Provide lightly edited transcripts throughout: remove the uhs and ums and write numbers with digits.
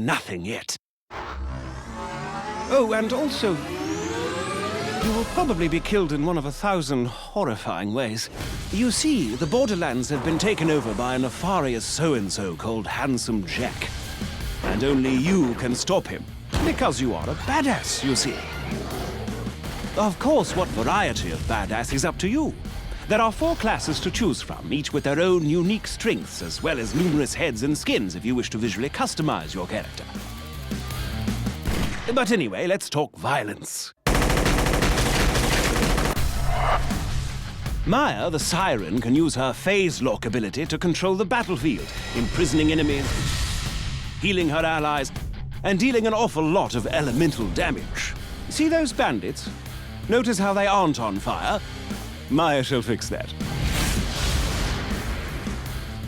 nothing yet. Oh, and also, you will probably be killed in one of 1,000 horrifying ways. You see, the Borderlands have been taken over by a nefarious so-and-so called Handsome Jack. And only you can stop him, because you are a badass, you see. Of course, what variety of badass is up to you. There are 4 classes to choose from, each with their own unique strengths, as well as numerous heads and skins if you wish to visually customize your character. But anyway, let's talk violence. Maya, the Siren, can use her phase lock ability to control the battlefield, imprisoning enemies, healing her allies, and dealing an awful lot of elemental damage. See those bandits? Notice how they aren't on fire? Maya shall fix that.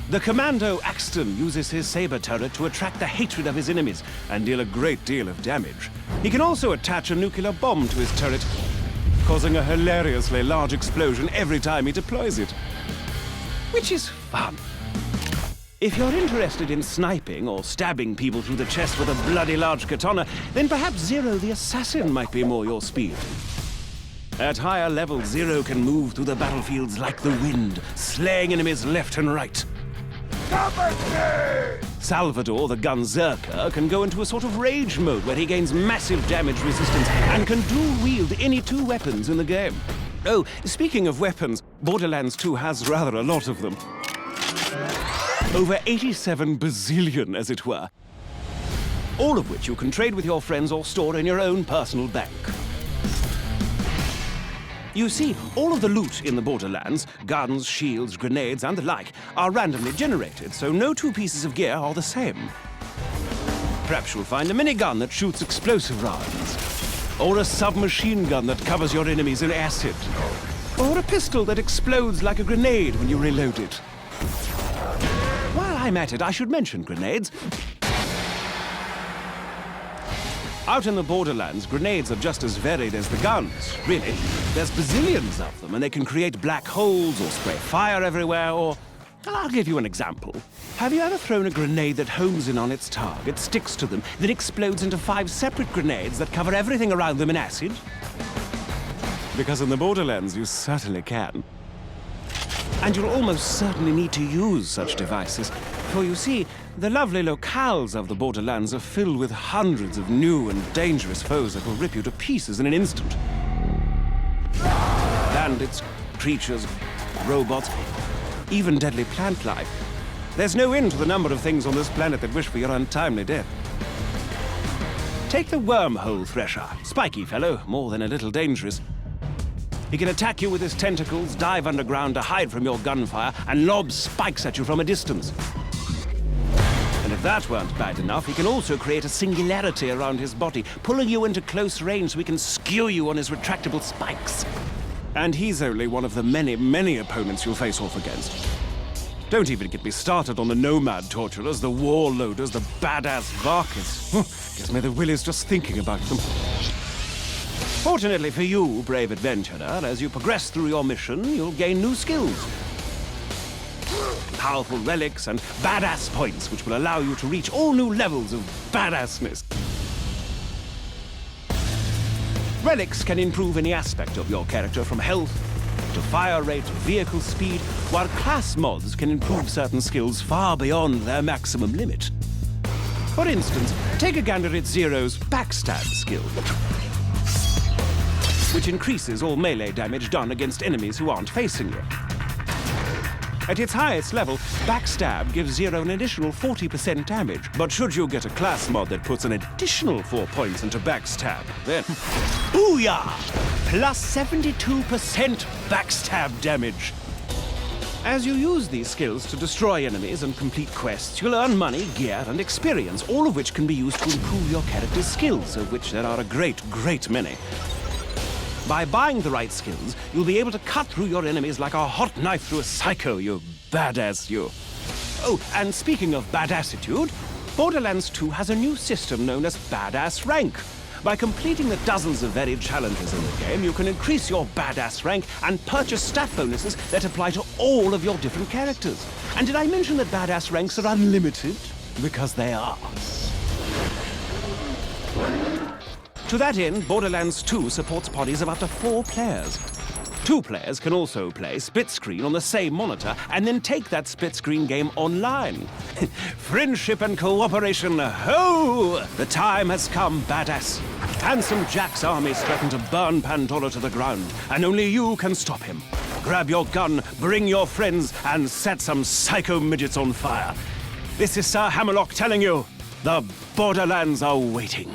The Commando Axton uses his saber turret to attract the hatred of his enemies and deal a great deal of damage. He can also attach a nuclear bomb to his turret, causing a hilariously large explosion every time he deploys it. Which is fun. If you're interested in sniping or stabbing people through the chest with a bloody large katana, then perhaps Zero the Assassin might be more your speed. At higher levels, Zero can move through the battlefields like the wind, slaying enemies left and right. Salvador, the Gunzerker, can go into a sort of rage mode where he gains massive damage resistance and can dual-wield any 2 weapons in the game. Oh, speaking of weapons, Borderlands 2 has rather a lot of them. Over 87 bazillion, as it were. All of which you can trade with your friends or store in your own personal bank. You see, all of the loot in the Borderlands, guns, shields, grenades, and the like, are randomly generated, so no 2 pieces of gear are the same. Perhaps you'll find a minigun that shoots explosive rounds, or a submachine gun that covers your enemies in acid, or a pistol that explodes like a grenade when you reload it. While I'm at it, I should mention grenades. Out in the Borderlands, grenades are just as varied as the guns, really. There's bazillions of them, and they can create black holes or spray fire everywhere, or... I'll give you an example. Have you ever thrown a grenade that homes in on its target, sticks to them, then explodes into 5 separate grenades that cover everything around them in acid? Because in the Borderlands, you certainly can. And you'll almost certainly need to use such devices. For you see, the lovely locales of the Borderlands are filled with hundreds of new and dangerous foes that will rip you to pieces in an instant. Bandits, creatures, robots, even deadly plant life. There's no end to the number of things on this planet that wish for your untimely death. Take the wormhole thresher. Spiky fellow, more than a little dangerous. He can attack you with his tentacles, dive underground to hide from your gunfire, and lob spikes at you from a distance. And if that weren't bad enough, he can also create a singularity around his body, pulling you into close range so he can skewer you on his retractable spikes. And he's only one of the many, many opponents you'll face off against. Don't even get me started on the nomad torturers, the warlorders, the badass Varkas. Gives me the willies just thinking about them. Fortunately for you, brave adventurer, as you progress through your mission, you'll gain new skills. Powerful relics and badass points, which will allow you to reach all new levels of badassness. Relics can improve any aspect of your character, from health to fire rate to vehicle speed, while class mods can improve certain skills far beyond their maximum limit. For instance, take a gander at Zero's backstab skill, which increases all melee damage done against enemies who aren't facing you. At its highest level, backstab gives Zero an additional 40% damage. But should you get a class mod that puts an additional 4 points into backstab, then... Booyah! Plus 72% backstab damage. As you use these skills to destroy enemies and complete quests, you'll earn money, gear, and experience, all of which can be used to improve your character's skills, of which there are a great, great many. By buying the right skills, you'll be able to cut through your enemies like a hot knife through a psycho, you badass, you. Oh, and speaking of badassitude, Borderlands 2 has a new system known as Badass Rank. By completing the dozens of varied challenges in the game, you can increase your badass rank and purchase stat bonuses that apply to all of your different characters. And did I mention that badass ranks are unlimited? Because they are. To that end, Borderlands 2 supports parties of up to 4 players. 2 players can also play split screen on the same monitor and then take that split screen game online. Friendship and cooperation, ho! The time has come, badass. Handsome Jack's armies threaten to burn Pandora to the ground, and only you can stop him. Grab your gun, bring your friends, and set some psycho midgets on fire. This is Sir Hammerlock telling you, the Borderlands are waiting.